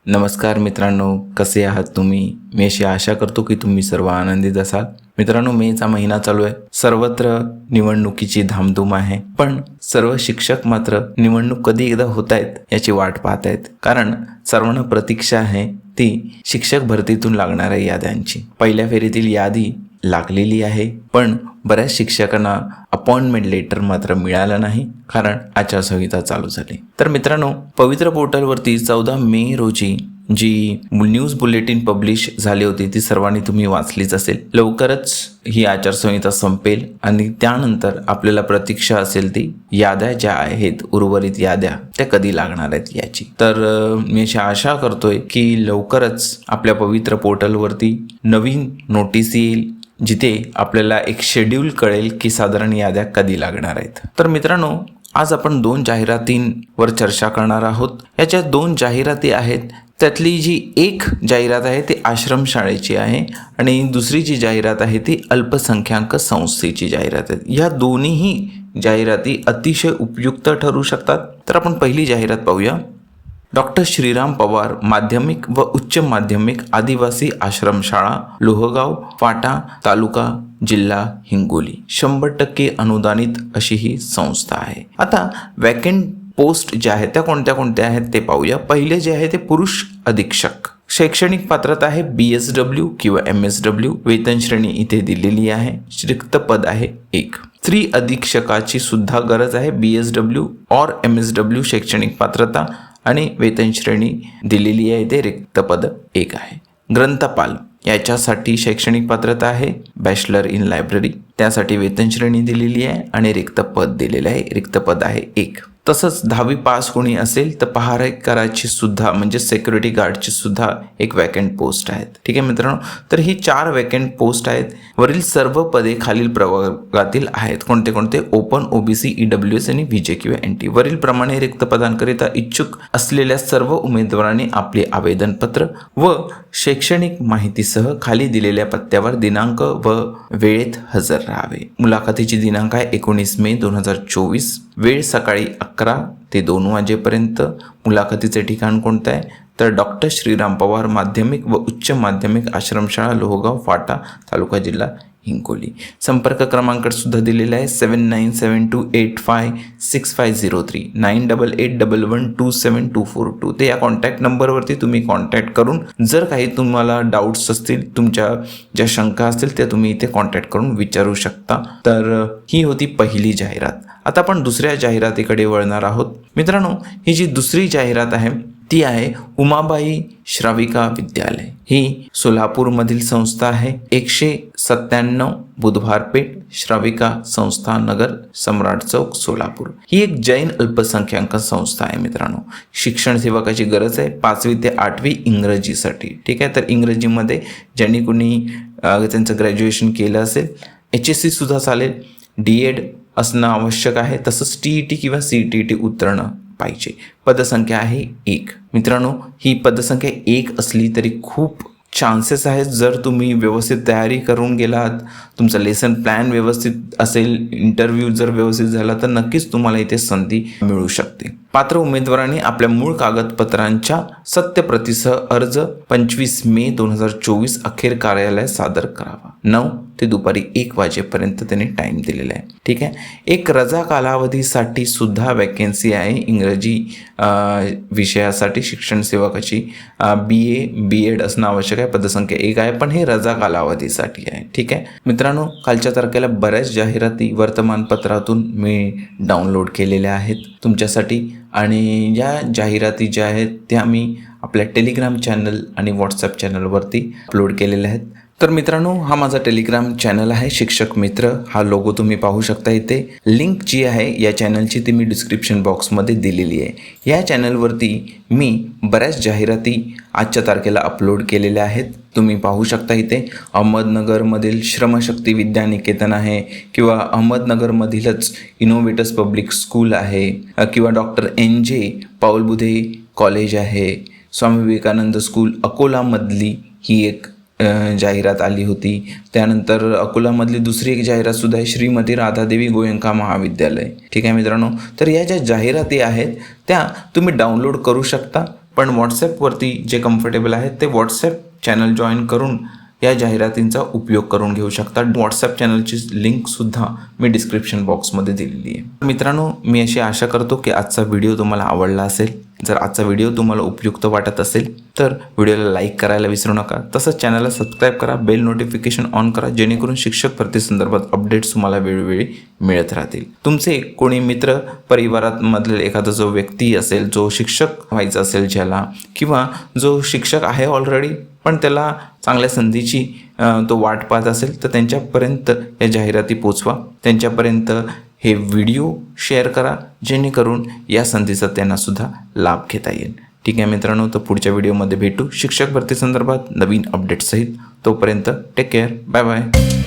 नमस्कार मित्रांनो, कसे आहात तुम्ही? मी अशी आशा करतो की तुम्ही सर्व आनंदित असाल. मित्रांनो, मेचा महिना चालू आहे. सर्वत्र निवडणुकीची धामधूम आहे. पण सर्व शिक्षक मात्र निवडणूक कधी एकदा होत आहेत याची वाट पाहत आहेत. कारण सर्वांना प्रतीक्षा आहे ती शिक्षक भरतीतून लागणाऱ्या याद्यांची. पहिल्या फेरीतील यादी लागलेली आहे, पण बऱ्याच शिक्षकांना अपॉइंटमेंट लेटर मात्र मिळालं नाही, कारण आचारसंहिता चालू झाली. तर मित्रांनो, पवित्र पोर्टलवरती 14 मे रोजी जी न्यूज बुलेटिन पब्लिश झाली होती ती सर्वांनी तुम्ही वाचलीच असेल. लवकरच ही आचारसंहिता संपेल आणि त्यानंतर आपल्याला प्रतीक्षा असेल ती याद्या ज्या आहेत, उर्वरित याद्या त्या कधी लागणार आहेत याची. तर मी अशी आशा करतोय की लवकरच आपल्या पवित्र पोर्टलवरती नवीन नोटीस येईल, जिथे आपल्याला एक शेड्यूल कळेल की साधारण याद्या कधी लागणार आहेत. तर मित्रांनो, आज आपण 2 जाहिरातींवर चर्चा करणार आहोत. याच्या 2 जाहिराती आहेत. त्यातली जी एक जाहिरात आहे ती आश्रमशाळेची आहे आणि दुसरी जी जाहिरात आहे ती अल्पसंख्याक संस्थेची जाहिरात आहे. या दोन्हीही जाहिराती अतिशय उपयुक्त ठरू शकतात. तर आपण पहिली जाहिरात पाहूया. डॉक्टर श्रीराम पवार माध्यमिक व उच्च माध्यमिक आदिवासी आश्रमशाळा, लोहगाव, फाटा, तालुका, जिल्हा हिंगोली. 100% अनुदानित अशी ही संस्था आहे. आता वॅकंट पोस्ट ज्या आहेत त्या कोणत्या कोणत्या आहेत ते पाहूया. पहिले जे आहे ते पुरुष अधीक्षक. शैक्षणिक पात्रता आहे BSW किंवा MSW. वेतन श्रेणी इथे दिलेली आहे. रिक्त पद आहे 1. स्त्री अधीक्षकाची सुद्धा गरज आहे. BSW और MSW शैक्षणिक पात्रता आणि वेतन श्रेणी दिलेली आहे. ते रिक्त पद 1 आहे. ग्रंथपाल याच्यासाठी शैक्षणिक पात्रता आहे बॅचलर इन लायब्ररी. त्यासाठी वेतन श्रेणी दिलेली आहे आणि रिक्त पद दिलेले आहे. रिक्त पद आहे 1. तसंच 10वी पास कोणी असेल तर पहारेकराची सुद्धा म्हणजे सिक्युरिटी गार्डची सुद्धा एक वॅकंट पोस्ट आहेत. ठीक आहे मित्रांनो, तर ही 4 वॅकंट पोस्ट आहेत. वरील सर्व पदे खालील प्रवर्गातील आहेत. कोणते कोणते? ओपन, OBC, EWS आणि VJ किंवा NT. वरील प्रमाणे रिक्त पदांकरिता इच्छुक असलेल्या सर्व उमेदवारांनी आपले आवेदनपत्र व शैक्षणिक माहितीसह खाली दिलेल्या पत्त्यावर दिनांक व वेळेत हजर राहावे. मुलाखतीची दिनांक आहे 19 मे 2024. वेळ सकाळी 11 ते 2 वाजेपर्यंत. मुलाखतीचे ठिकाण कोणतं आहे तर डॉक्टर श्रीराम पवार माध्यमिक व उच्च माध्यमिक आश्रमशाळा, लोहगाव, फाटा, तालुका, जिल्हा हिंगोली. संपर्क क्रमांक सुद्धा दिलेला आहे 7972856503 9881127242. ते या कॉन्टॅक्ट नंबरवरती तुम्ही कॉन्टॅक्ट करून जर काही तुम्हाला डाऊट्स असतील, तुमच्या ज्या शंका असतील त्या तुम्ही इथे कॉन्टॅक्ट करून विचारू शकता. तर ही होती पहिली जाहिरात. आता आपण दुसऱ्या जाहिरातीकडे वळणार आहोत. मित्रांनो, ही जी दुसरी जाहिरात आहे ती आहे उमाबाई श्राविका विद्यालय. ही सोलापूरमधील संस्था आहे. 197 बुधवार पेठ, श्राविका संस्था नगर, सम्राट चौक, सोलापूर. ही एक जैन अल्पसंख्याक संस्था आहे. मित्रांनो, शिक्षण सेवकाची गरज आहे 5वी ते 8वी इंग्रजीसाठी. ठीक आहे, तर इंग्रजीमध्ये ज्यांनी कोणी त्यांचं ग्रॅज्युएशन केलं असेल, HSC सुद्धा चालेल. DED असणं आवश्यक आहे. तसंच TET किंवा CTET उतरणं पाहिजे. पदसंख्या आहे 1. मित्रांनो, ही पदसंख्या 1 असली तरी खूप चान्सेस आहेत. जर तुम्ही व्यवस्थित तयारी करून गेलात, तुमचा लेसन प्लॅन व्यवस्थित असेल, इंटरव्ह्यू जर व्यवस्थित झाला तर नक्कीच तुम्हाला इथे संधी मिळू शकते. पात्र उमेदवारांनी आपल्या मूळ कागदपत्रांच्या सत्यप्रतीसह अर्ज 25 मे 2024 अखेर कार्यालयात सादर करावा. 9 ते दुपारी 1 वाजेपर्यंत त्यांनी टाईम दिलेला आहे. ठीक आहे. एक रजा कालावधीसाठी सुद्धा वॅकन्सी आहे. इंग्रजी विषयासाठी शिक्षण सेवकाची BA BEd असणं आवश्यक आहे. पदसंख्या 1 आहे, पण हे रजा कालावधीसाठी आहे. ठीक आहे मित्रांनो, कालच्या तारखेला बऱ्याच जाहिराती वर्तमानपत्रातून मी डाउनलोड केलेल्या आहेत तुमच्यासाठी आणि या जाहिराती ज्या आहेत त्या मी आपल्या टेलिग्राम चॅनल आणि व्हॉट्सअप चॅनलवरती अपलोड केलेल्या आहेत. तर मित्रांनो, हा माझा टेलिग्राम चॅनल आहे शिक्षक मित्र. हा लोगो तुम्ही पाहू शकता इथे. लिंक जी आहे या चॅनलची ती मी डिस्क्रिप्शन बॉक्समध्ये दिलेली आहे. या चॅनलवरती मी बऱ्याच जाहिराती आजच्या तारखेला अपलोड केलेल्या आहेत. तुम्ही पाहू शकता इथे. अहमदनगरमधील श्रमशक्ती विद्यानिकेतन आहे किंवा अहमदनगरमधीलच इनोव्हेटर्स पब्लिक स्कूल आहे किंवा डॉक्टर NJ पाऊलबुधे कॉलेज आहे. स्वामी विवेकानंद स्कूल अकोलामधली ही एक जाहिरात आली होती. त्यानंतर अकोलामधली दुसरी एक जाहिरातसुद्धा आहे श्रीमती राधादेवी गोयंका महाविद्यालय. ठीक आहे मित्रांनो, तर या ज्या जाहिराती आहेत त्या तुम्ही डाउनलोड करू शकता. पण व्हॉट्सॲपवरती जे कम्फर्टेबल आहेत ते व्हॉट्सॲप चॅनल जॉईन करून या जाहिरातींचा उपयोग करून घेऊ शकता. व्हॉट्सॲप चॅनलची लिंकसुद्धा मी डिस्क्रिप्शन बॉक्समध्ये दिलेली आहे. मित्रांनो, मी अशी आशा करतो की आजचा व्हिडिओ तुम्हाला आवडला असेल. जर आजचा व्हिडिओ तुम्हाला उपयुक्त वाटत असेल तर व्हिडिओला लाईक करायला विसरू नका. तसंच चॅनलला सबस्क्राईब करा, बेल नोटिफिकेशन ऑन करा, जेणेकरून शिक्षक भरती संदर्भात अपडेट्स तुम्हाला वेळोवेळी मिळत राहतील. तुमचे कोणी मित्र परिवारामधील एखादा जो व्यक्ती असेल, जो शिक्षक व्हायचा असेल ज्याला, किंवा जो शिक्षक आहे ऑलरेडी पण त्याला चांगल्या संधीची तो वाट पाहत असेल, तर त्यांच्यापर्यंत या जाहिराती पोचवा. त्यांच्यापर्यंत हे व्हिडिओ शेअर करा, जेणेकरून या संधीचा त्यांना सुद्धा लाभ घेता येईल. ठीक आहे मित्रांनो, तर पुढच्या व्हिडिओमध्ये भेटू शिक्षक भरती संदर्भात नवीन अपडेट्ससहित. तोपर्यंत टेक केअर, बाय बाय.